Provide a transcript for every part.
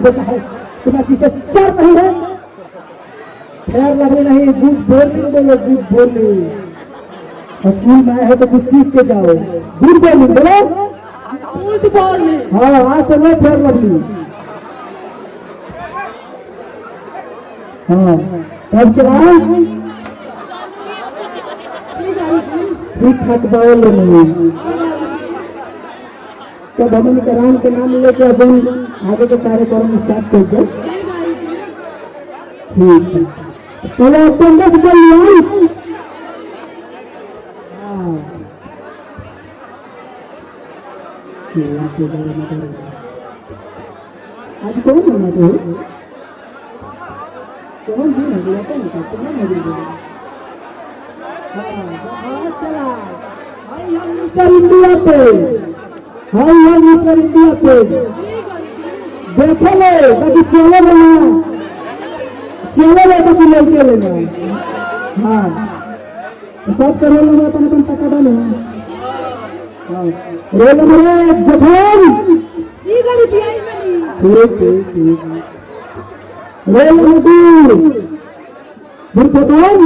देता है तुम्हारा सिस्टर चार नहीं है फेयर लवली नहीं गुड बोलिंग बोलो गुड बोलिंग स्कूल में आए हो तो कुछ सीख के जाओ गुड बोलिंग बोलो गुड बोलिंग हाँ आज से लो फेयर लवली हाँ अब चलाओ ठीक ठाक बोलो नहीं तो भवन के राम के नाम लेके अपन आगे के कार्यक्रम स्टार्ट कर दो ठीक है चलो अपन 10 बल लिया हाँ आज कौन होना तो कौन दिन है क्या नहीं कौन है हाँ चला भाई हम मिस्टर इंडिया पे हाँ यार मिस्टर इंडिया पे देखो ले बाकी चलो बाकी लड़के लेना हाँ सब कर रोल नंबर अपन अपन पता डालो हाँ रोल नंबर 1 जखन जी गाड़ी थी आई मैंने ठीक रोल नंबर 2 बुरपतन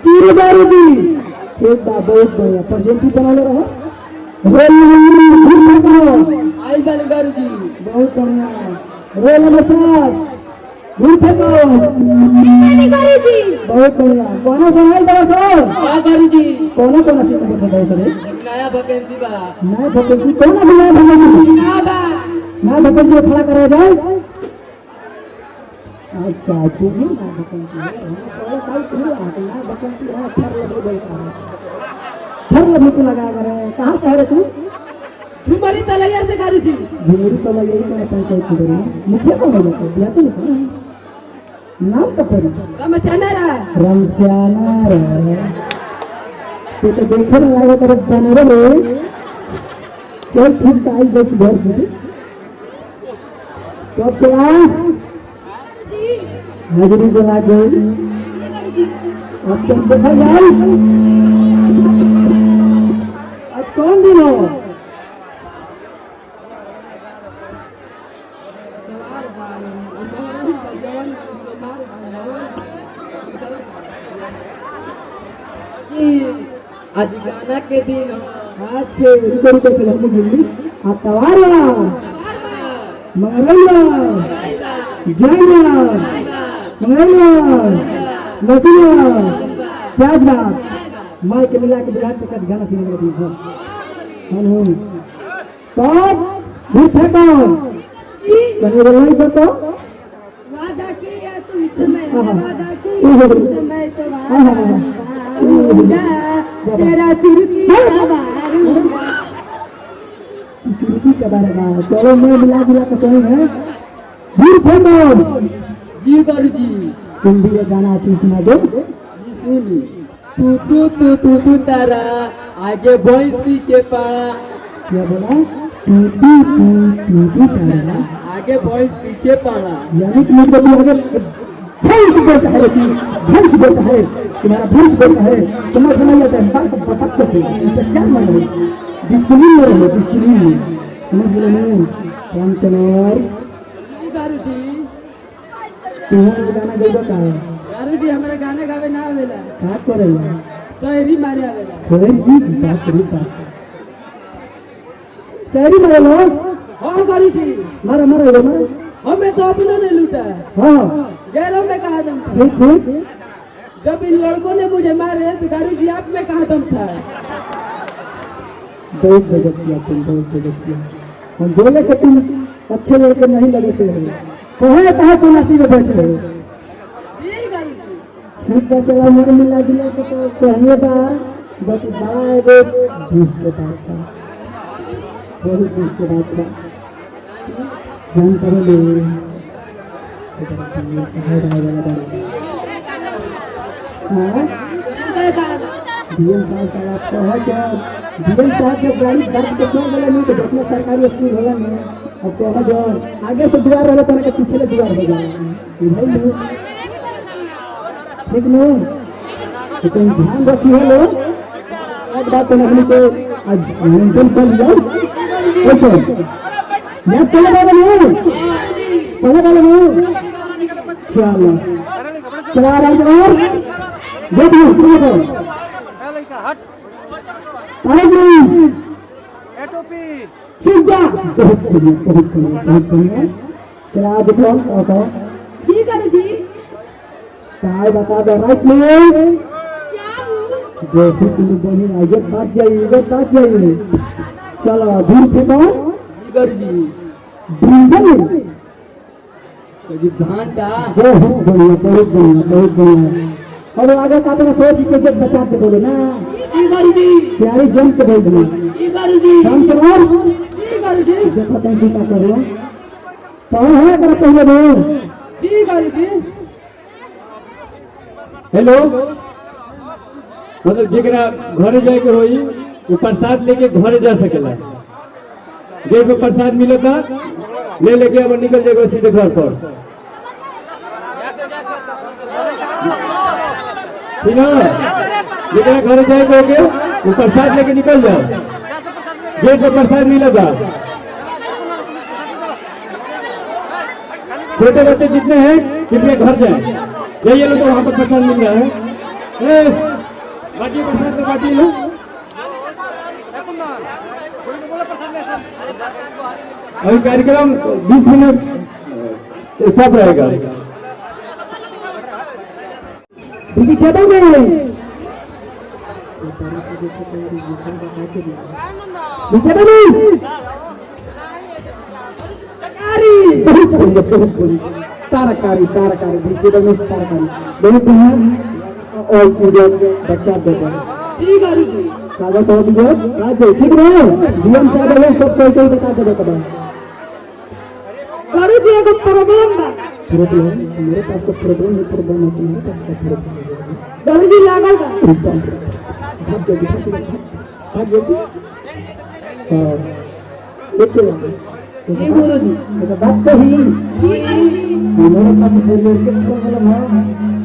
चीरदारी जी ठीक बा बहुत बढ़िया प्रेजेंटी बना ले रहा रोल आई बाल गारू जी बहुत बढ़िया रोल नंबर 4 गारू जी बहुत बढ़िया कौन सा है बड़ा सर हां गारू जी कौन सी बैठा है सर नया वैकेंसी कौन सा नया वैकेंसी खड़ा करा जाए अच्छा तू भी नया वैकेंसी है हम पहले कल नया वैकेंसी है फिर लगे बोलता है भर लगी तू लगा कर कहाँ से है रे तू? झुमरी तलैया से गारू जी। झुमरी तलैया का पंचायत की बड़ी मुखिया कौन है बेटा? बिया तो नहीं नाम का पड़ी रमचाना रहा रमचाना रे तो देखे ना लगा कर बने रे चल ठीक आई बस घर जी तो चला हाजिरी जला गई अब तुम देखा जाए आज कौन दिन हो? आज गाना के दिन अच्छे इधर उधर से लड़के गिल्ली तवारा मंगलैया जैना मंगलैया नसीया प्याज बात माई के मिला के बिहार तक गाना सुनने लगी है हन तब भूखे कौन कहीं बोलाई तो वादा किया तुमसे मैंने वादा किया तुमसे मैं तो वादा निभाऊंगा तेरा चुरकी मारूंगा चुरकी के बारे में चलो मैं मिला जुला के सुनी है भूखे कौन जी गारू जी। तुम भी ये गाना अच्छी सुना दो सुनी तू तारा आगे भैंस पीछे पाड़ा। क्या बोला? तू तारा आगे भैंस पीछे पाड़ा यानी कि मुझे भी अगर भैंस बोलता है कि भैंस बोलता है तुम्हारा भैंस बोलता है समझ में नहीं आता है बात बता सकते इस पर चार मान रहे डिस्प्लिन में रहो डिस्प्लिन में समझ गए नहीं रामचंद्र जी गारू जी। तुम्हारा गाना गईबा का है गारू जी हमारे गाने गावे ना आवेला का करेला शायरी मारे आवेला। शायरी की बात करी बात शायरी मारे लो हाँ गारू जी मारा मारा लो मारा हमें तो अपनों ने लूटा हाँ गैरों में कहा दम था। ठीक ठीक जब इन लड़कों ने मुझे मारे तो गारू जी आप में कहा दम था। बहुत गजब किया तुम बहुत गजब किया हम बोले कि तुम अच्छे लड़के नहीं लगे थे कहे तुम नसीब में बैठे हो जी गारू जी। ठीक है चला मेरे मिला जुला के तो सही था बस बड़ा एगो दुख के बात था बहुत दुख के बात था जान करो ले हाँ डीएम साहब का आप कहा क्या डीएम साहब जब गाड़ी दर्ज के छोड़ गए नहीं तो जितना सरकारी स्कूल होगा नहीं अब तो हम जो आगे से दीवार रहे तो के पीछे दीवार हो जाए भाई नहीं ठीक नहीं तो तुम ध्यान रखिए लो एक बात तो नहीं तो आज मेंटेन कर लिया ऐसे मैं पहले वाला नहीं चलो चला रहा और देखो देखो चला देखो जी गारू जी। काय बता दो राइस में चाऊ जैसे तुम बोली इज्जत बात जाइए चलो दूर फेंको जी गारू जी। ब्रिंजल कभी घंटा बहुत बढ़िया और आगे का अपना सोच की इज्जत बचा के बोले ना जी गारू जी। प्यारी जम के बोल देना जी गारू जी। रामचंद्र जी गारू जी। देखो तुम क्या कर रहे हो कौन है अगर पहले दो जी गारू जी। हेलो मतलब जरा घर जाए के होई वो प्रसाद लेके घर जा सकेला देर में प्रसाद मिलेगा ले लेके अब निकल जाएगा सीधे घर पर ठीक है जरा घर जाए के होगे वो प्रसाद लेके निकल जाओ गेट पे प्रसाद मिलेगा छोटे बच्चे जितने हैं कृपया घर जाए जाइए लो तो वहाँ पर प्रसाद मिल रहा है बाटी प्रसाद तो बाटी लो अभी कार्यक्रम 20 मिनट स्टॉप रहेगा तारकारी बहुत बढ़िया और बच्चा देता जी गारू जी। कागज और दीजिए राज्य ठीक है डीएम साहब है सब सही सही बता दे बेटा गुरुजी एगो प्रॉब्लम बा प्रॉब्लम मेरे पास तो प्रॉब्लम है तुम्हारे पास क्या प्रॉब्लम गुरुजी लागल बा भाग जल्दी हाँ देखिए जी गुरुजी बात तो ही जी गुरुजी मेरे पास प्रॉब्लम है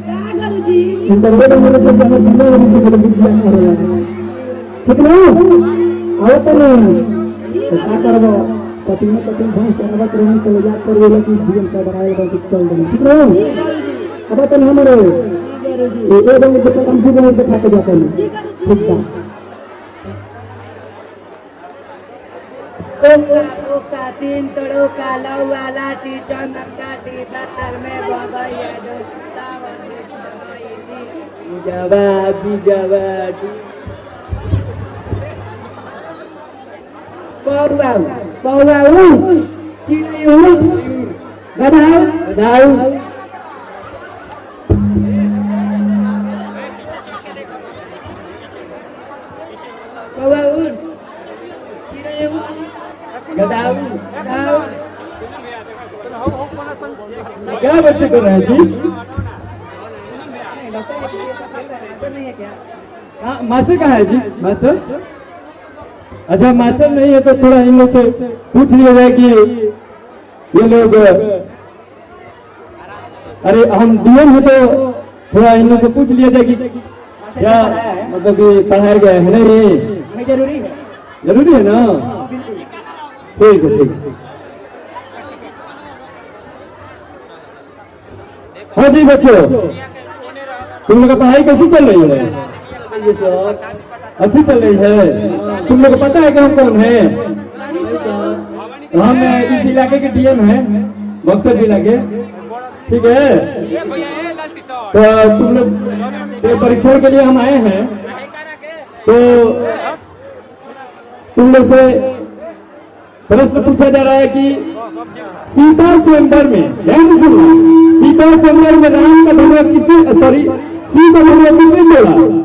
का गुरुजी इंटरनेट मेरे को जाना पड़ता है मुझे मेरे बिजली आ रहा है ठीक ना आओ तो क्या करबो कटिंग में कटिंग भाई चलवा करेंगे तो याद कर लेला कि डीएम साहब बनाए बस चल देना ठीक ना अब तो हमारे ये दो मिनट तक हम भी बहुत दिखा के जाते हैं ठीक है का तीन तड़ो का लव वाला टी चंदन का टी बत्तर में बगैया जो सावन जवाबी जवाबी कौवाऊ चिड़ियाऊ गधाऊ कौवाऊ चिड़ियाऊ गधाऊ क्या बच्चे कर रहे हैं जी मास्टर कहाँ है जी मास्टर अच्छा मास्टर नहीं है तो थोड़ा इन लोग से पूछ लिया जाए कि ये लोग अरे हम डीएम है तो थोड़ा इन लोग से पूछ लिया जाए कि क्या मतलब कि पढ़ाया गया है नहीं जरूरी है ना ठीक है ठीक है हाँ जी बच्चों तुम लोग का पढ़ाई कैसी चल रही है अच्छी चल रही है तुम लोग को पता है कि हम कौन है हम इस इलाके के डीएम हैं बक्सर जिला के ठीक है तो तुम लोग से परीक्षण के लिए हम आए हैं तो तुम लोग से प्रश्न पूछा जा रहा है कि सीता स्वयंवर में ध्यान से सुनना सीता स्वयंवर में राम का धनुआ किसने सॉरी सीता धनुआ किसने तोड़ा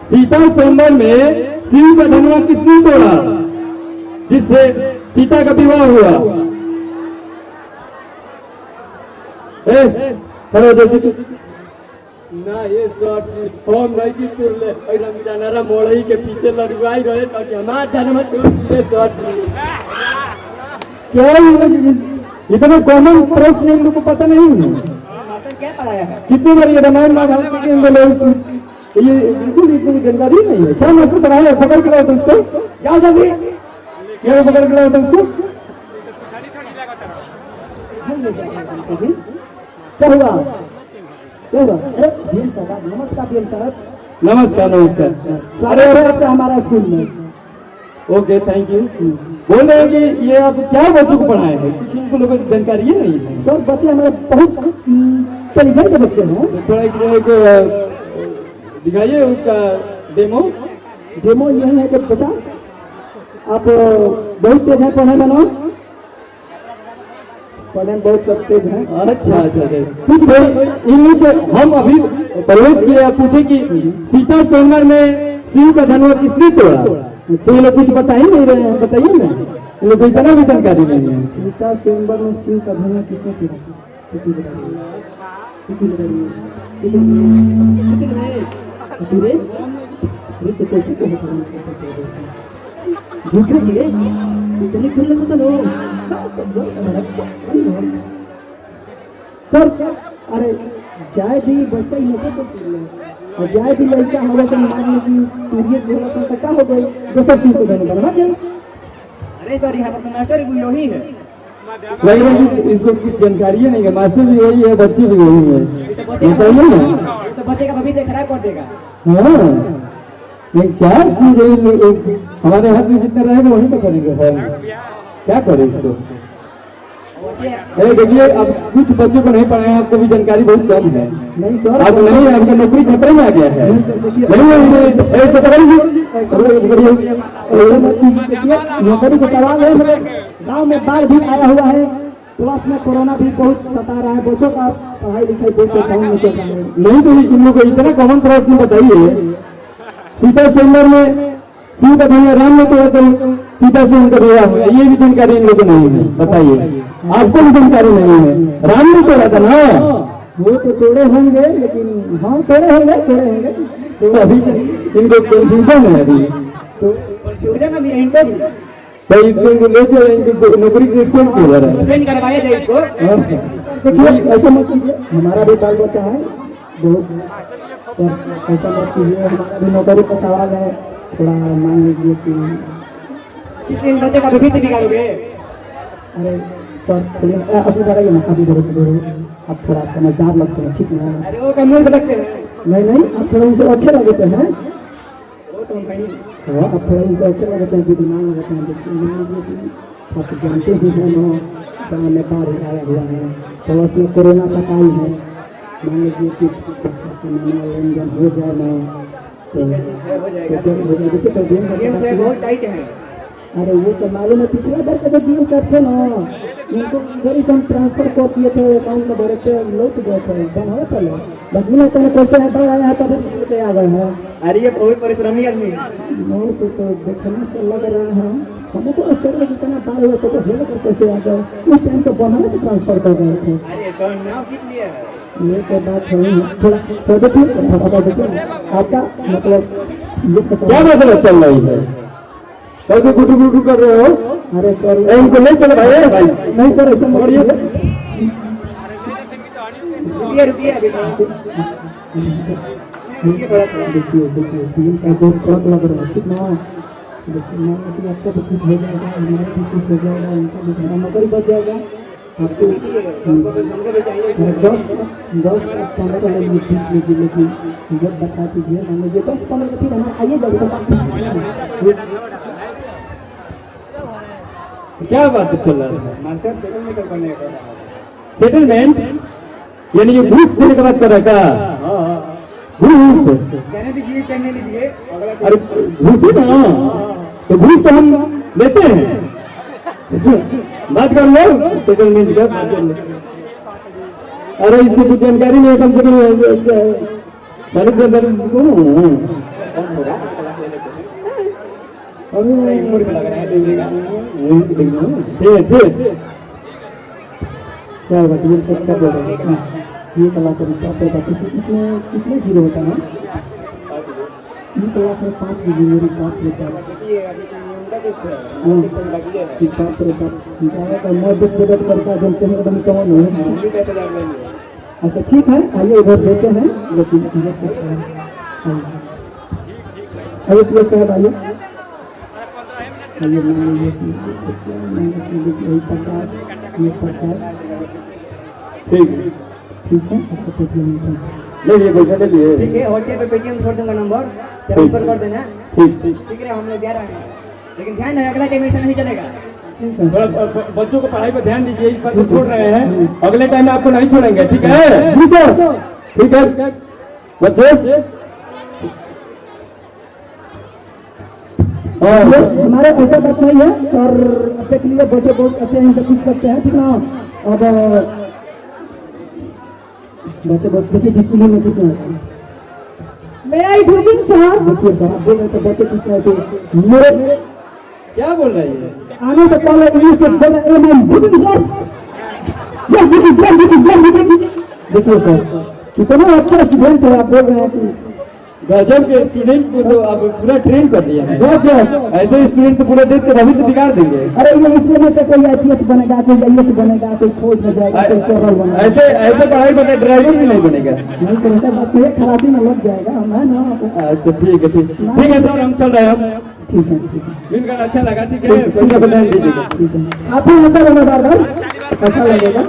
सीता स्वयंवर में शिव का धनुआ किसने तोड़ा जिससे सीता का विवाह हुआ खड़े हो जाओ ना ये शॉट हम नहीं की तुरले और हम जानरा मोड़ई के पीछे लड़वाई रहे तो हमार जन्म छोड़ दिए शॉट क्या इतना कॉमन प्रश्न इन लोगों को पता नहीं है मास्टर क्या पढ़ाया है कितनी बार ये रामायण महाभारत के अंदर ये बिल्कुल इतनी जानकारी नहीं है क्या मास्टर पढ़ाया पकड़ के लाओ तुमको जाओ जल्दी क्या पकड़ के लाओ तुमको क्या हुआ अरे डीएम साहब नमस्कार डीएम साहब नमस्कार नमस्कार स्वागत है आपका हमारा स्कूल में ओके थैंक यू बोल रहे हैं कि ये आप क्या बच्चों को पढ़ाए हैं कुछ इनको लोगों को जानकारी है नहीं है सर बच्चे हमारे बहुत इंटेलिजेंट बच्चे हैं थोड़ा एक दिखाइए उसका डेमो यही है कि बच्चा आप बहुत तेज है पढ़ने में ना पढ़ने में बहुत सब तेज है अच्छा अच्छा कुछ भाई इनमें से हम अभी प्रवेश किए पूछे कि सीता स्वयंवर में शिव का धनुआ किसने तोड़ा तो ये लोग कुछ बता ही नहीं रहे हैं बताइए ना ये लोग इतना भी जानकारी नहीं है सीता स्वयंवर में शिव का धनुआ किसने सर अरे जाए दी बच्चा ही और जाए दी लड़का हमारे से मारने की तुरियत बोला तो क्या हो गई दोसर चीज को देने बनवा दे अरे सर यहाँ पर मास्टर भी यही है लग रहा है कि इसको कुछ जानकारी नहीं है मास्टर भी वही है बच्चे भी वही है बताइए ना तो बच्चे का भविष्य खराब कर देगा हाँ ये क्या हमारे हाथ में जितना रहेगा वही तो करेंगे हम क्या करें इसको देखिए अब कुछ बच्चों को नहीं पढ़ाया आपको भी जानकारी बहुत कम है नहीं सर अब नहीं आपका नौकरी खतरे में आ गया है नौकरी का सवाल है गाँव में बाढ़ भी आया हुआ है प्लस में कोरोना भी बहुत सता रहा है, बच्चों का पढ़ाई लिखाई बहुत कम हो चुका है। नहीं तो इन लोगों को इतना कॉमन प्रश्न बताइए, सीता सेंगर में शिव का धनिया राम ने तोड़ा तो सीता से उनका विवाह हुआ, ये भी जानकारी इन लोगों को नहीं है। बताइए, आपको भी जानकारी नहीं है, राम ने तोड़ा था ना। वो तो तोड़े होंगे, लेकिन हाँ तोड़े होंगे तो अभी इनको कंफ्यूजन है अभी। कंफ्यूजन अभी इनको भी तो इसको ले चले, इनको नौकरी से कौन क्यों रहा है? सस्पेंड करवाया जाए इसको। देखिए ऐसा मत कीजिए, हमारा भी बाल बच्चा है बहुत, ऐसा मत कीजिए, हमारा भी नौकरी का सवाल है, थोड़ा मान लीजिए कि इसलिए बच्चे का भविष्य बिगाड़ोगे। अरे सर चलिए अभी बढ़ाइए ना, अभी बढ़ो, आप थोड़ा समझदार लगते हैं, ठीक है? अरे वो कम लगते हैं। नहीं आप थोड़ा उनसे अच्छे लगते हैं, वो तो हाँ आप थोड़ा उनसे अच्छे लगते हैं, दिमाग लगाते हैं। देखिए आप जानते ही हैं ना, गाँव में बाढ़ आया हुआ है, तो उसमें कोरोना सताई है, मान लीजिए कुछ लेन देन हो जाए ना तो बहुत टाइट है। अरे वो तो मालूम है, पिछला बार का जो डील करते ना, उनको इधर ही हम ट्रांसफर कर दिए थे, अकाउंट में डायरेक्ट लौट गए थे, बनाया पहले बस मिला तो पैसे हटा आया है, तब इसलिए आ गए हैं। अरे ये बहुत परिश्रमी आदमी है, तो देखने से लग रहा है हमको आश्चर्य कितना बार हुआ, तो हेल कर पैसे आ गए, उस टाइम से बनाने से ट्रांसफर कर गए थे। अरे तो नाम किस लिए है ये तो बात है, थोड़ा देखिए आपका मतलब क्या मतलब चल रही है? कैसे गुटू गुटू कर रहे हो? अरे सर इनको ले चलो भाई। नहीं सर ऐसा रुकिए देखिए टीम से बहुत क्रॉक लग रहा है, ठीक ना? देखिए मान लीजिए आपका भी कुछ हो जाएगा, हमारा भी कुछ हो जाएगा, उनका भी हमारा नौकरी बच जाएगा। आपको 10 15 लीजिए, 20 लीजिए, लेकिन जब बता दीजिए मान लीजिए 10-15 फिर हमारा आइए जाएगा। क्या बात चल रहा है? सेटलमेंट यानी ये घूस देने का बात कर रहा है का? घूस अरे घूस ही ना, तो घूस तो हम लेते हैं। बात कर लो सेटलमेंट का, बात कर लो। अरे इसकी कुछ जानकारी नहीं है, कम से क्या बताइए सबका बोल रहे हैं ये कलाकारी इसमें कितने जीरो होता है? ये कलाकार 5 मेरी बात लेता है, मैं 10 बजट करता जनते हैं एकदम कौन है। अच्छा ठीक है, आइए इधर देते हैं, लेकिन आइए प्लीज साहब आइए। आइए मान लीजिए 50 ये 50 ठीक है आपको पेटीएम ले लिए पैसा ले लिए, ठीक है। व्हाट्सएप पे पेटीएम कर दूंगा, नंबर ट्रांसफर कर देना। ठीक है हम लोग जा रहे हैं, लेकिन ध्यान है अगला टाइम ऐसा नहीं चलेगा। थोड़ा बच्चों को पढ़ाई पर ध्यान दीजिए, इस बार तो छोड़ रहे हैं, अगले टाइम आपको नहीं छोड़ेंगे, ठीक है? ठीक है बच्चे। हमारे ऐसा बात नहीं है और देख लिए बच्चे बहुत अच्छे हैं, इनसे पूछ सकते हैं, ठीक ना? अब बच्चे बहुत देखिए डिस्प्ले में कितना है, मेरा ही ढूंढिंग सर। देखिए सर आप बोल रहे थे बच्चे कितना है, मेरे क्या बोल रहे हैं? आने से पहले इंग्लिश में बोल रहे हैं ढूंढिंग सर। देखिए सर कितना अच्छा स्टूडेंट है, आप बोल रहे हैं कि गजब के स्टूडेंट को तो आप पूरा ट्रेन कर दिया है। ऐसे स्टूडेंट तो पूरे देश के भविष्य बिगाड़ देंगे। अरे ये इसमें से कोई आईपीएस बनेगा, कोई आईएएस बनेगा, कोई फौज में जाएगा, कोई कर्नल बनेगा। ऐसे पढ़ाई करके ड्राइवर भी नहीं बनेगा। नहीं सर ऐसा बात नहीं, खलासी में लग जाएगा हम है ना। अच्छा ठीक है सर, हम चल रहे हैं। ठीक है मिलकर अच्छा लगा, ठीक है पैसा बता दीजिएगा। ठीक है आप ही आता रहना बार अच्छा लगेगा।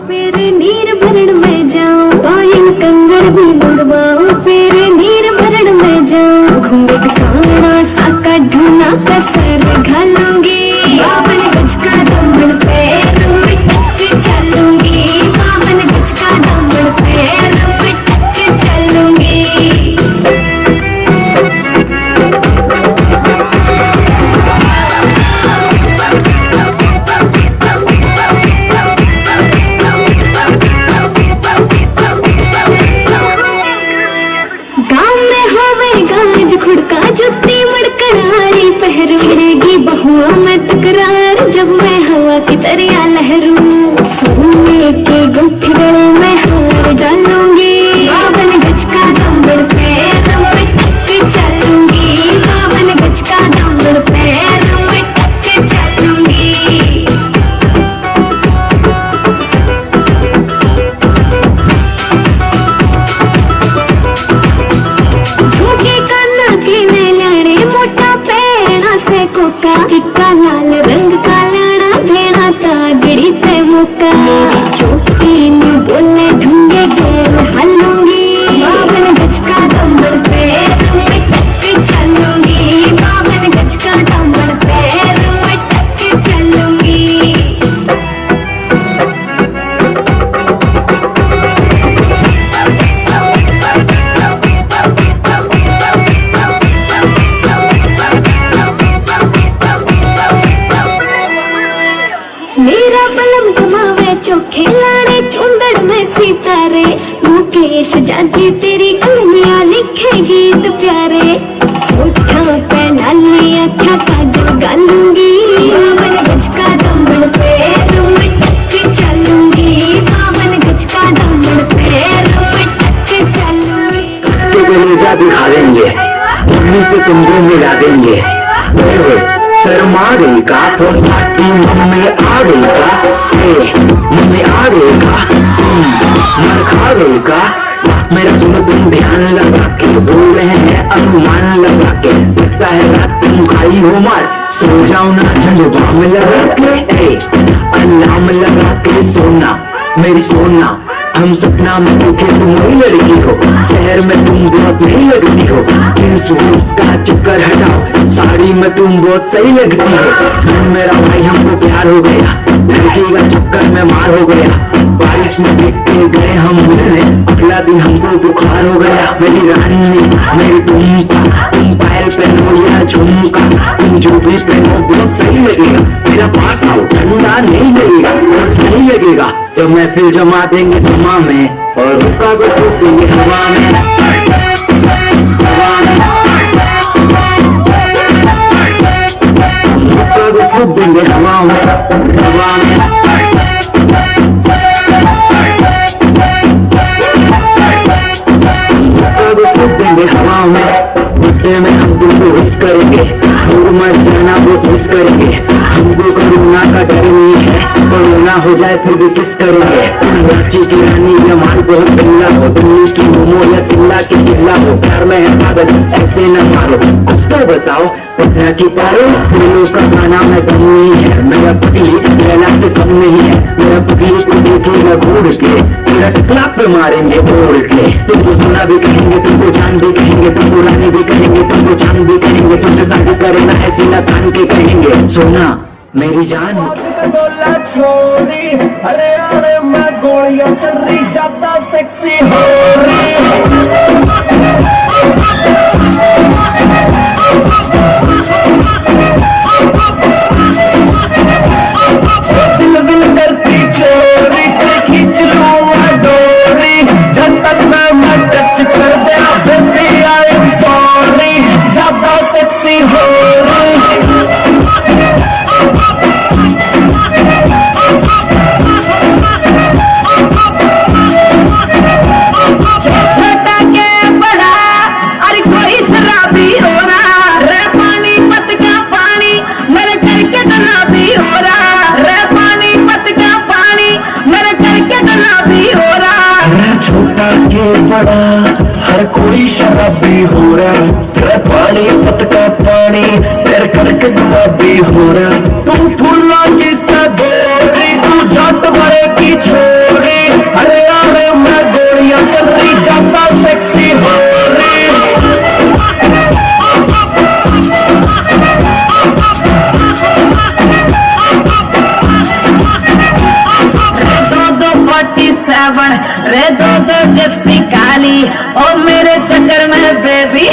फिर नीर भरण में जाऊं, पायल कंगड़ भी मंगवाऊं, फिर नीर भरण में जाऊं, घूंघट काना साका ढूंढा कसर घालूंगी, बावन गज का दामन पैर में टक चलूंगी, बावन गज का दामन पैर में टक चलूंगी। या लहरू, सोने के गुठरे में हार डालूंगी, 52 गज का दामन पैरों में टक चलूंगी, 52 गज का दामन पैरों में टक चलूंगी। झुमके काना के ने लाने, मोटा पैरना से कोका, टिक्का लाल रंग का लाना देना तागड़ी ते मुक्का, मेरी चोटी नु बोले ढूंढे गेल हलूंगी, 52 गज का दामन पैरों में टक चलूंगी, 52 गज का दामन पैरों में टक चलूंगी। मेरा बलम कमावे चोखे लाड़े, चुंदड़ में सितारे, मुकेश जाजी तेरी कलमियां लिखे गीत प्यारे, होठों पे लाली अखा काजल गालूंगी, 52 गज का दामन पैरों में टक चलूंगी, 52 गज का दामन पैरों में टक चलूंगी। तो कलेजा दिखा देंगे, मम्मी से तुमको मिला देंगे, शर्मा गई का फोन पार्टी, मम्मी आ गई का, मम्मी आ गई का, मर खा गई का, मेरा तुम ध्यान लगा के बोल रहे हैं अनुमान लगा के, लगता है रात तुम खाई हो मार, सो जाओ ना झंडा में लगा के, अलार्म लगा के सोना मेरी सोना, हम सपना में देखे तुम वही लड़की हो, शहर में तुम बहुत नहीं लगती हो, का चक्कर हटाओ, साड़ी में तुम बहुत सही लगती हो, मेरा भाई हमको प्यार हो गया, लड़की का चक्कर में मार हो गया, बारिश में देख के गए हम मिलने, अगला दिन हमको बुखार हो गया, मेरी रानी मेरी तुम पायल पहनो या झुमका, तुम जो भी पहनो बहुत सही लगेगा, मेरा पास आओ ठंडा नहीं लगेगा, नहीं लगेगा, तो मैं फिर जमा देंगे समा में, और रुका को खुशी हवा में, हवा में, रुका को खुद देंगे हवा में, हवा में, रुका को खुद देंगे हवा में, बुढ़े में हम तुमको विश करेंगे, मर जाना वो किस करेंगे, हमको कोरोना का डर नहीं है, कोरोना हो जाए फिर भी किस करेंगे, तुम रांची की रानी या माल बहुत बिल्ला हो, दिल्ली की मोमो या शिमला की शिमला हो, प्यार में है पागल ऐसे न मारो, कुछ तो बताओ पटना की पारो, दिलों का गाना में दम नहीं है, मेरा पगली लैला से कम नहीं है, मेरा पगली को देखेगा घूर के, तेरा टकला पे मारेंगे ओढ़ के, तुमको सोना भी कहेंगे, तुमको जान भी कहेंगे, तुमको रानी भी कहेंगे, तुमको चांद भी कहेंगे, तुमसे शादी करेना ऐसी ना कान के कहेंगे, सोना मेरी जान। बोला छोरी अरे अरे मैं गोलियां चल रही, ज्यादा सेक्सी हो रही, दिल दिल करती चोरी, खींच लूं मैं डोरी, जब तक मैं टच कर दिया बेबी आई एम सॉरी, ज्यादा सेक्सी हो रही। छोटा के बड़ा अरे कोई शराबी हो रहा, रे पानी पत का पानी मेरे करके गुलाबी हो रहा, रे पानी पत का पानी मेरे करके गुलाबी हो रहा, रे छोटा के बड़ा हर कोई शराबी हो रहा, रे पानी पत का पानी तेरे करके गुलाबी हो रहा, तुम फूलों की सगोरी, तू जट बड़े की छोरी, अरे अरे मैं गोलियां चल रही, ज्यादा सेक्सी हो रही। रे दो जिप्सी काली, और मेरे चक्कर में बेबी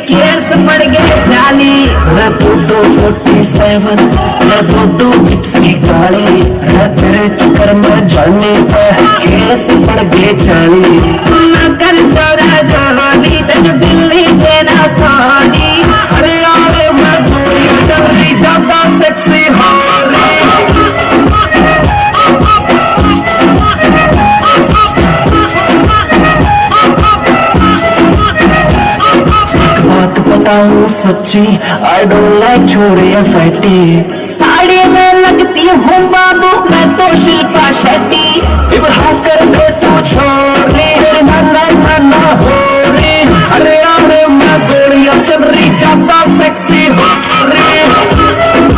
केस पड़ गए जाली, रे दो 47, रे दो जिप्सी काली, रे तेरे चक्कर में जाने पे केस पड़ गए जाली, ना कर चोरा जोली तेरे दिल्ली देना सोनी, अरे अरे मैं गोली चल रही, ज्यादा सेक्सी हो रही। बताऊं सच्ची आई डोंट लाइक छोरे या फैटी साड़ी में लगती हूँ बाबू मैं तो शिल्पा शेट्टी इबड़ा कर दे तू छोरी नाना नाना हो रे अरे अरे मैं गोलियां चल रही ज्यादा सेक्सी हो रे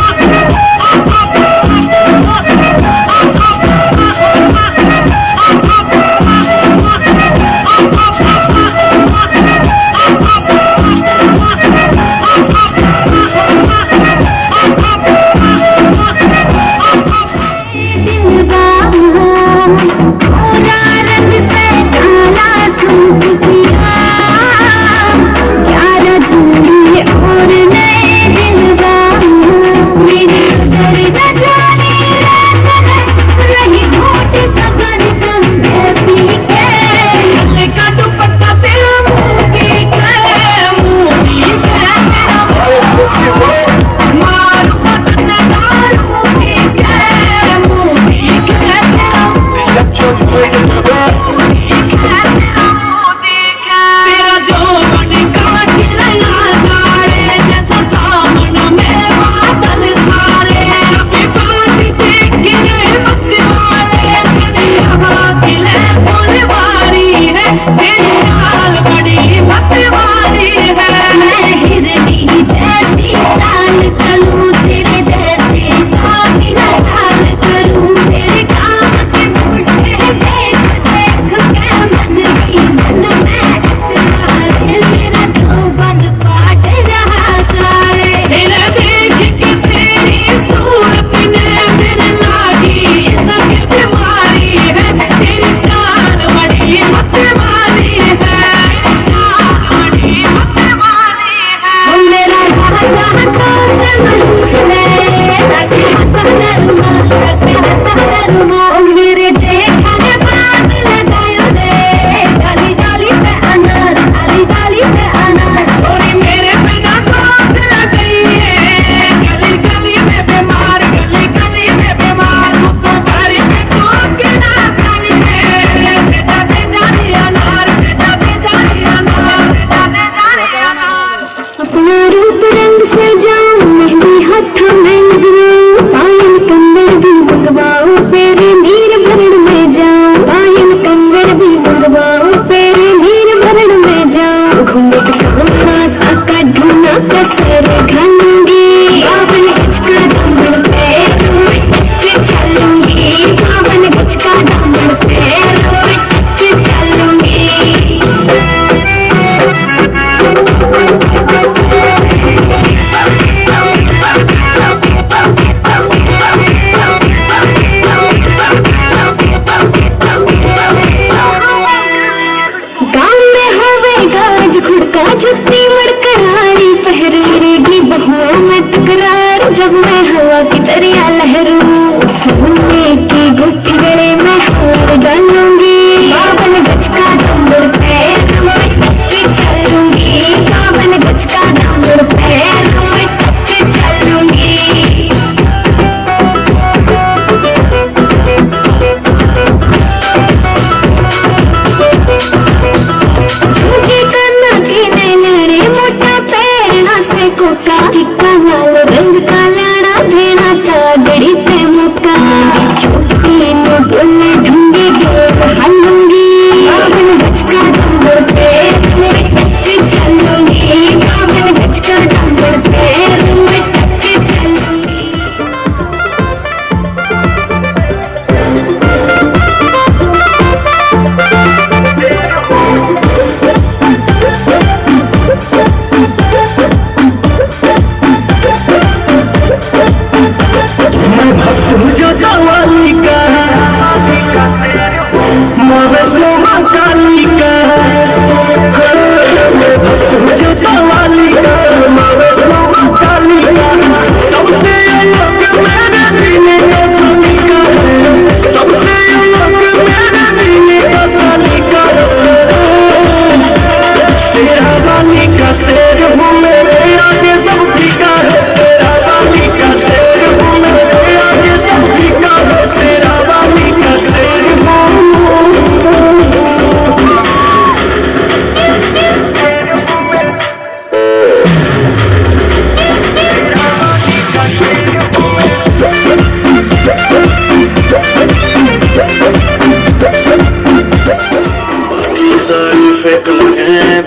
दिलवा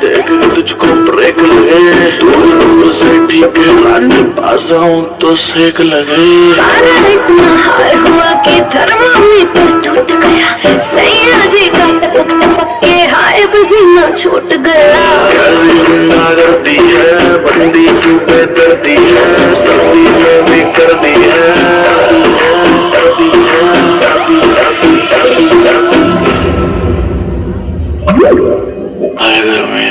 देख के तुझको ब्रेक लगे, दूर से ठीक है रानी, पास आऊं तो सेक लगे। पारा इतना हाय हुआ कि थर्मामीटर टूट गया, सैया जी का टपक टपक के हाय पसीना छूट गया। कैसी गुंडा करती है बंदी तू बेदर्दी है, सर्दी में भी कर दी है, कर दी है, कर दी है। आए घर में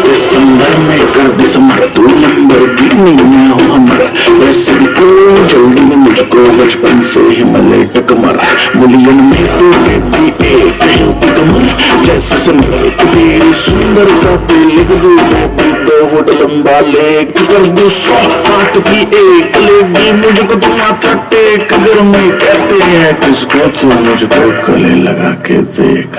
दिसंबर में कर दिसंबर, तू नंबर भी नहीं हो हमर, वैसे भी तू जल्दी में मुझको बचपन से ही मलेट कमर, मुलियन में तू बेटी एक हिलती कमर, जैसे समेट तेरी सुंदरता पे लिख दूं बेटी 2 फुट लंबा लेख, कर दूं 100 हाथ की एक लेगी मुझको तुम माथा टेक। घर में कहते हैं किसको तू मुझको गले लगा के देख,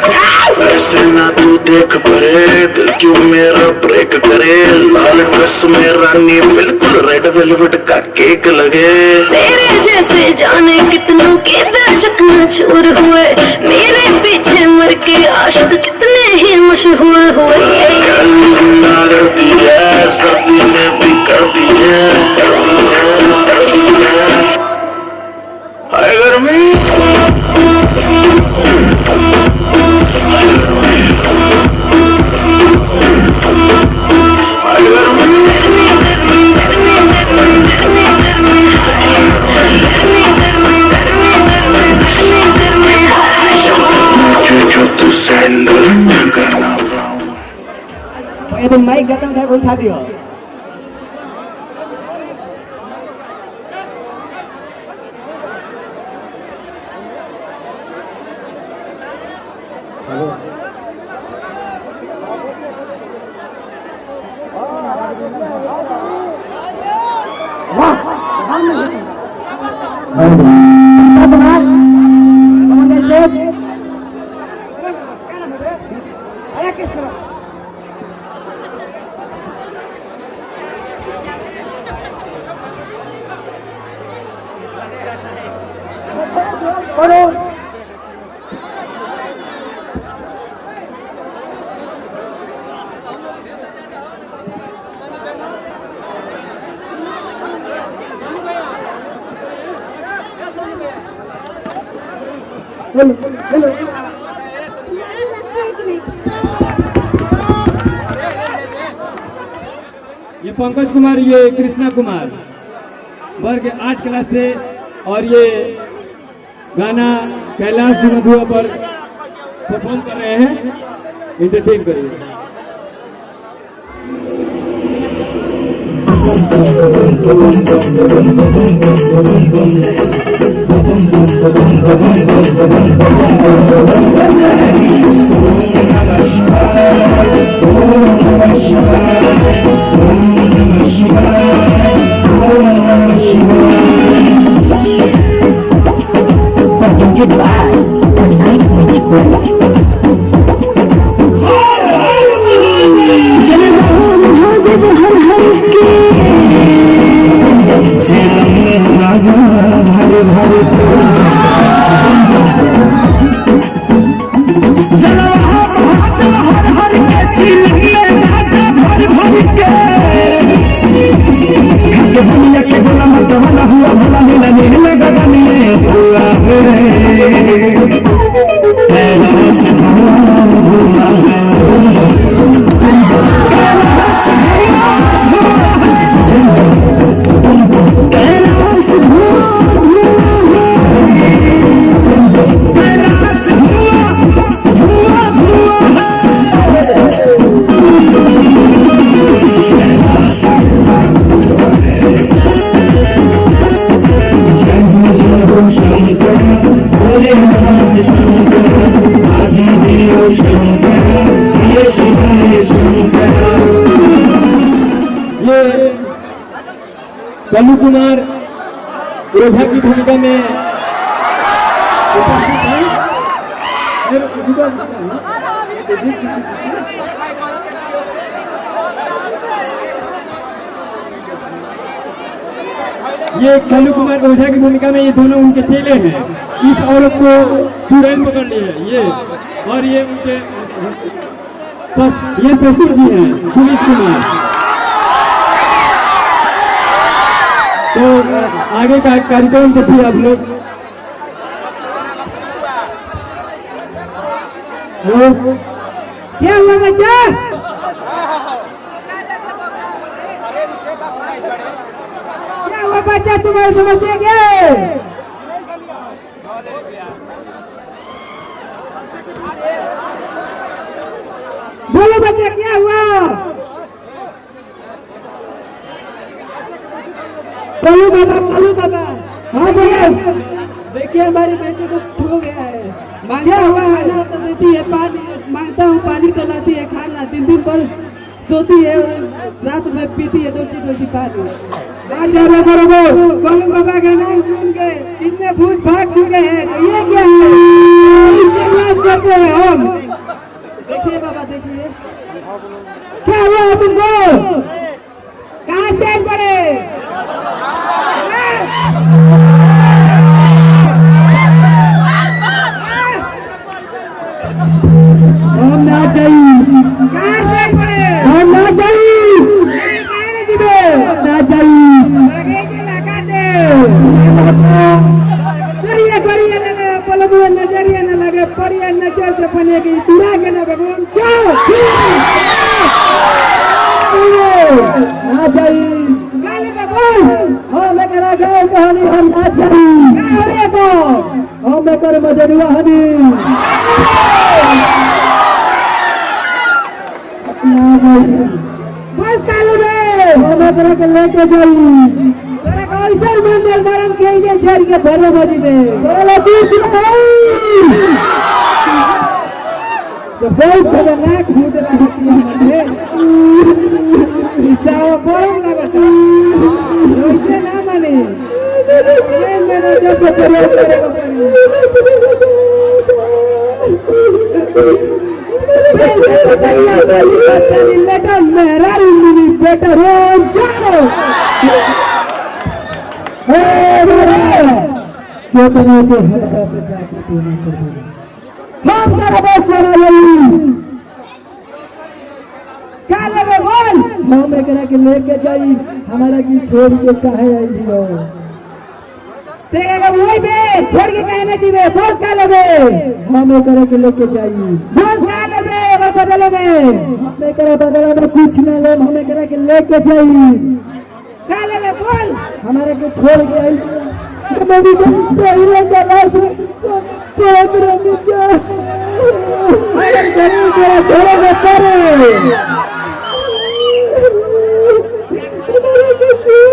ऐसे ना तू देख परे दिल क्यों मेरा ब्रेक करे, लाल ड्रेस में रानी बिल्कुल रेड वेलवेट का केक लगे। तेरे जैसे जाने कितनों के दिल चकना चूर हुए, मेरे पीछे मर के आशिक कितने ही मशहूर हुए। कैसी गुंडा करती है सर्दी में भी करती है, करती है, करती है। हाय गर्मी तो माइक गतम उठा को उठा दियो। ये पंकज कुमार, ये कृष्णा कुमार वर्ग 8 क्लास से, और ये गाना कैलाश मधुआ पर परफॉर्म कर रहे हैं, एंटरटेन करिए। कल्लू कुमार ओझा की भूमिका में उपस्थित हैं। ये कल्लू कुमार ओझा की भूमिका में ये दोनों उनके चेले हैं। इस औरत को चुड़ैल पकड़ लिए ये, और ये उनके ये ससुर जी हैं सुमित कुमार। तो आगे का कार्यक्रम देखिए आप लोग। क्या हुआ बच्चा? क्या हुआ बच्चा, तुम्हारी समस्या क्या है? बोलो बच्चा, क्या हुआ? बोलो बाबा, बोलो बाबा। हाँ बोलो। देखिए हमारे बेटे को खो गया है। क्या हुआ? खाना तो देती है, पानी मांगता हूँ, पानी तो लाती है, खाना दिन पर सोती है और रात में पीती है डोची पानी। अच्छा बोलो बाबा का नाम सुन के कितने भूत भाग चुके हैं। तो ये क्या है? इससे इलाज करते हैं हम। देखिए बाबा, देखिए क्या हुआ तुमको? कहाँ से पड़े? हम ना चाहिए, कहाँ से पड़े? हम ना चाहिए, कहाँ नहीं दिबे? ना चाहिए। लगे जे लगाते। करिए लगे पलबुआ नजरिया न लगे, परिया नजर से बनेगी तुरा के न भगवान चो। ना चाहिए। गाली में बोल। हाँ मैं करा गाँव कहानी हम ना चाहिए। क्या हो रहा को? हाँ मैं कर मजनुआ हनी ना चाहिए। बोल कालू में। हाँ मैं करा के लेके जाइए। तेरा कैसे मंदिर बरम के जे झर के भरे बजी में। बोलो बीच में तो बहुत खतरनाक भूत रहती है। इससे वो बरम लगता है। वैसे ना माने। ये मैंने जब से प्रयोग करेगा पड़ी। लेटर मेरा रूमी बेटा रोम जाओ। क्यों तो नहीं तो हमारा पे जाके तो नहीं कर देगा। हम तेरा बस सुना यही। क्या लगे बोल? हम एकरा के लेके जाई, हमारा की छोड़ के काहे आई हो? तेरे वही बे छोड़ के कहने जीवे। बोल क्या लगे? हम एकरा के लेके जाई। बोल क्या लगे? वो बदले में हम एकरा बदला में कुछ न ले, हम एकरा के लेके जाई। क्या लगे? बोल। हमारा के छोड़ के आई। मेरी पहले गला से बहुत रंग जा। अगर जरूर तेरा छोड़े में पड़े।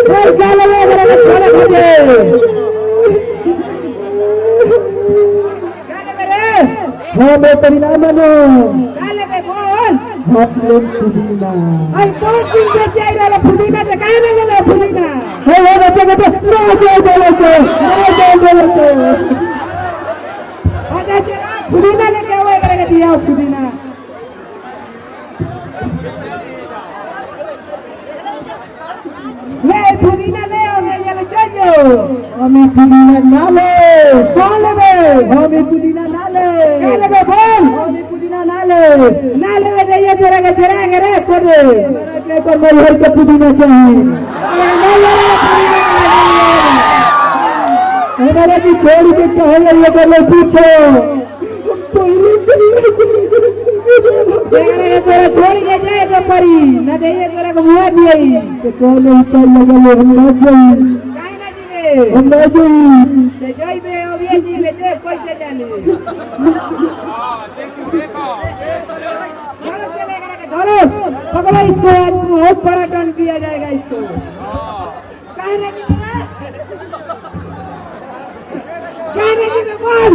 बोल क्या लगे? मेरे को छोड़े मुझे। क्या लगे रे? हाँ मैं तेरी ना मानो। क्या लगे? बोल। हम लोग पुदीना। अरे 2 दिन पे चाहिए पुदीना तो कहाँ नहीं ले पुदीना? हे बच्चे ना जाओ बोलो से, ना जाओ बोलो से। अच्छा चला पुदीना लेके आओ, करेगा दिया पुदीना। ले पुदीना ले आओ, मैं ये ले चल जाओ। हमें पुदीना ना ले। कौन लेबे? हमें पुदीना ना ले। क्या लेबे? बोल। हमें पुदीना ना ले। ना लेबे जाइए तेरा के जरा करे कोदे। मेरा के तो मलहर का पुदीना चाहिए। अरे ना ले पुदीना। हमारा की छोड़ के कहे ये बोलो पूछो। तेरा तोरा छोड़ के जाए तो परी ना जाइए तेरा को मुआ दिए। तो कौन ऊपर लगा हम ना जाई। काहे ना जीवे? हम ना जाई। ते जाइबे ओबिए जीवे दे कैसे जाने। धरो चले करा के धरो। पकड़ो इसको, आज बहुत बड़ा दंड दिया जाएगा इसको। काहे ना जीवे? काहे ना जीवे? बोल।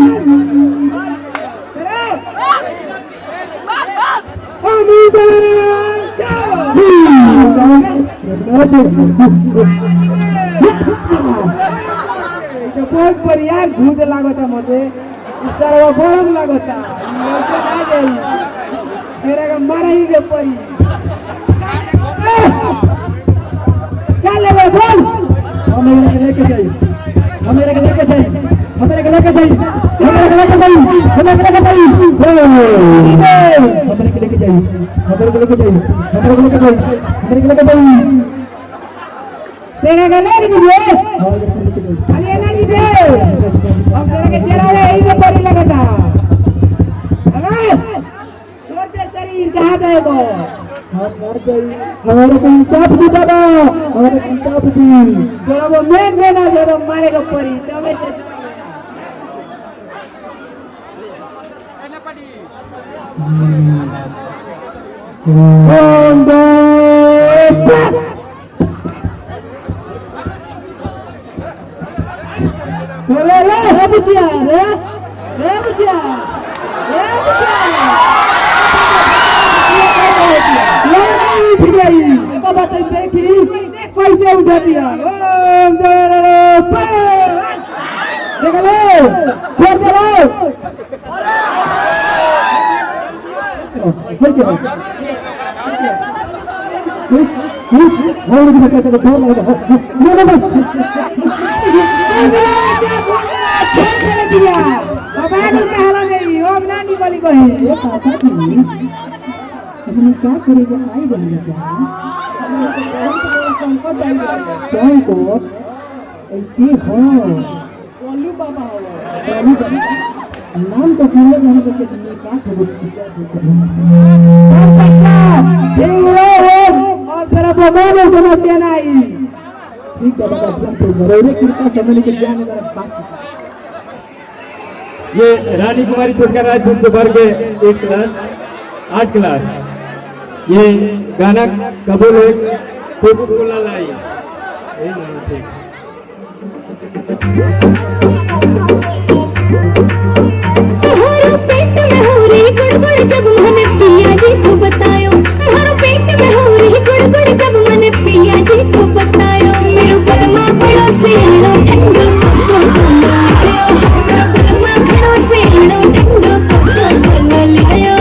बहुत परियार भूत लागता मते। इस तरह गरम लागता। ना जाई। मेरा का मारा ही के परी क्या लेवे बोल हमें लेके जाइए हमें लेके जाइए हमें लेके जाइए हमें लेके जाइए हमें लेके जाइए हमें लेके जाइए हमें लेके जाइए हमें लेके जाइए हमें लेके जाइए तेरा का ले लीजिए खाली ना लीजिए अब तेरा के चेहरा है यही में परी लगता अरे छोड़ दे शरीर कहाँ जाएगा हमारे को इंसाफ दी बाबा हमारे को इंसाफ दी तेरा वो मैं ना जो मारेगा परी तो मैं कैसे उठा दिया देख लो छोड़ दे क्या करेगा आई बनी नाम तो सुन ले नहीं करके क्या और तेरा भगवान समस्या नहीं ठीक है बाबा जब तो घरों कृपा समय लेके जाने वाला बात ये रानी कुमारी छोटका राजपूत से भर के 1 क्लास 8 क्लास ये गाना कबूल है खूब बोला लाई हमारो पेट में हो रही गुड़गुड़ जब मैंने पिया जी को बतायो हमारो पेट में हो रही गुड़गुड़ जब मैंने पिया जी को बतायो मेरो बलमा बड़ो से लो ठंडो को लायो मेरो बलमा बड़ो से लो ठंडो को लायो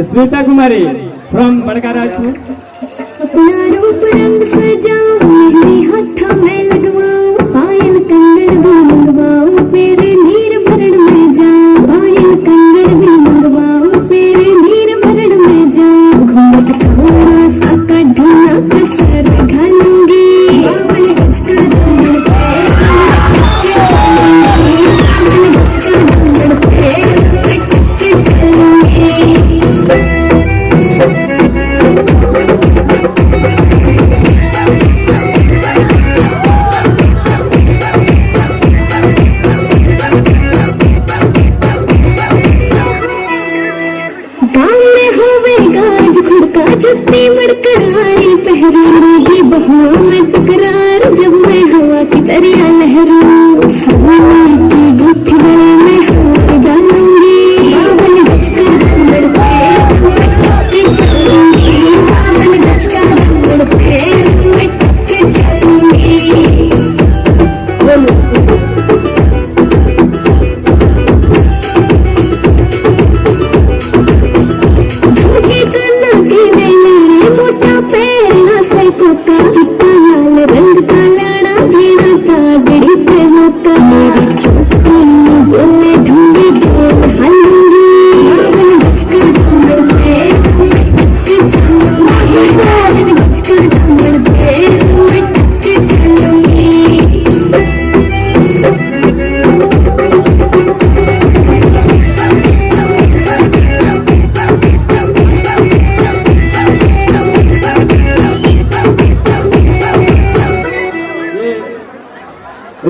श्वेता कुमारी फ्रॉम बड़का राजपुर अपना रूप रंग सजाऊं मेहंदी हाथा में लगवाऊं पायल कंगन भी मंगवाऊं फिर नीर भरण में जाऊं पायल कंगन भी मंगवाऊं फिर नीर भरण में जाऊं घूंघट थोड़ा सा का ढूंढा का सर घालूंगी बावन गज का दामन पे बावन गज का दामन पे चलूंगी कान में होवे गाज खुड़का जुत्ती मड़कड़ाई पहरूंगी बहुआ में तकरार जब मैं हवा की दरिया लहरूं सोने की गुत्थी गले में हार डालूंगी बावन गज का घूमड़ पे टक्के चलूंगी बावन गज का घूमड़ पे मैं टक्के चलूंगी मोटा पैर ना से कोका इतना लाल रंग का लाना देना तागड़ी पे मौका मेरी चोटी में बोले ढूंढी देर हालूंगी बावन गज का ढूंढ पे टक्के चलूंगी बावन गज का ढूंढ पे मैं टक्के चलूंगी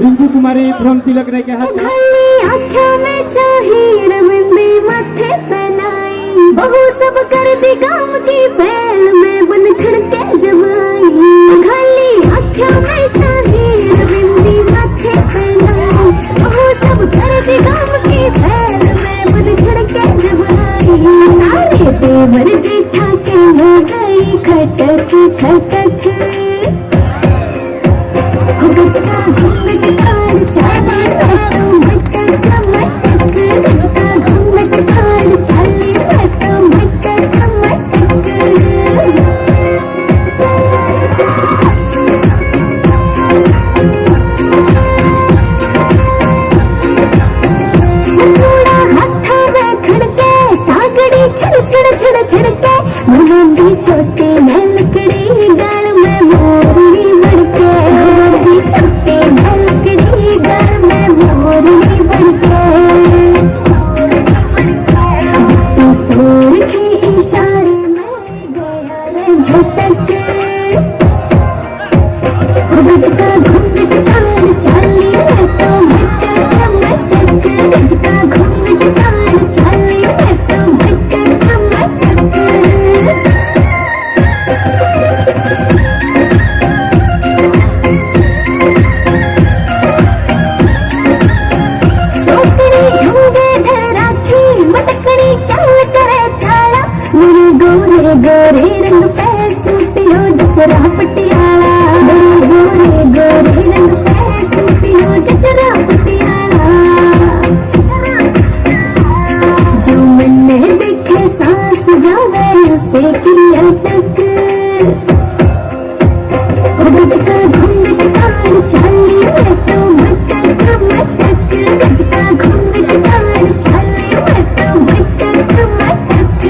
रिंकू कुमारी फ्रॉम तिलक ने कहा खाली आँखों में शाही रविंदी माथे पहनाई बहू सब कर दी काम की फैल में बन खड़के जब आई खाली आँखों में शाही रविंदी माथे पहनाई बहू सब कर दी काम की फैल में बन खड़के जब आई सारे देवर जेठा के मैं गई खटक खटक गज का घूमट काल चाली मैं तो मटक मटक गज का घूमट काल चाली मैं तो मटक मटक थोड़ा हाथा में खड़के तागड़ी छड़ छड़ छड़ छड़के मुंडी चोटी में लकड़ी गाल में मोरनी बड़के छोटे लकड़ी गाल में मोरनी बड़के तो सोर के इशारे में गया रे झटक गज का घूमट काल चाली मैं तो मटक मटक गज का घूमट काल चाली मैं तो मटक मटक गोरे गोरे रंग पे सूटियो जचरा पटियाला मेरे गोरे गोरे रंग पे सूटियो जचरा पटियाला जो मन में देखे सांस जावे उसे की अटक गज का घूमट काल चाली मैं तो मटक मटक गज का घूमट काल चाली मैं तो मटक मटक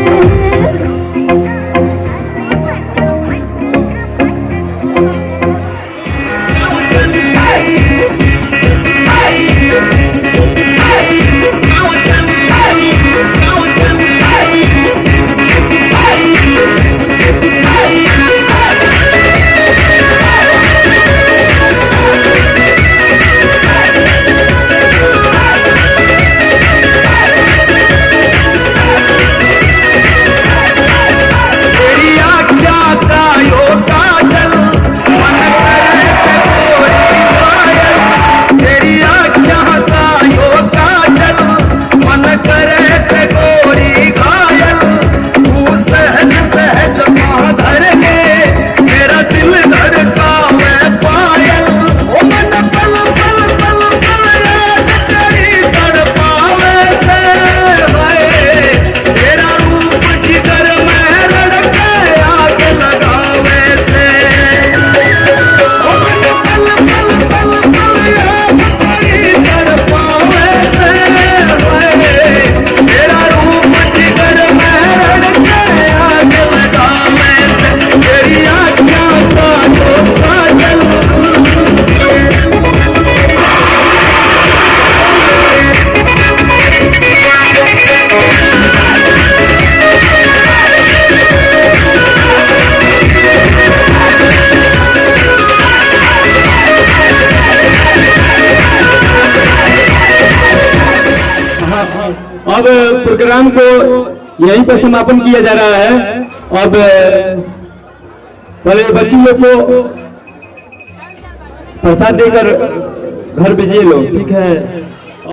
अब प्रोग्राम को यहीं पर समापन किया जा रहा है। अब पहले बच्ची लोग को प्रसाद देकर घर भेजिए लोग, ठीक है।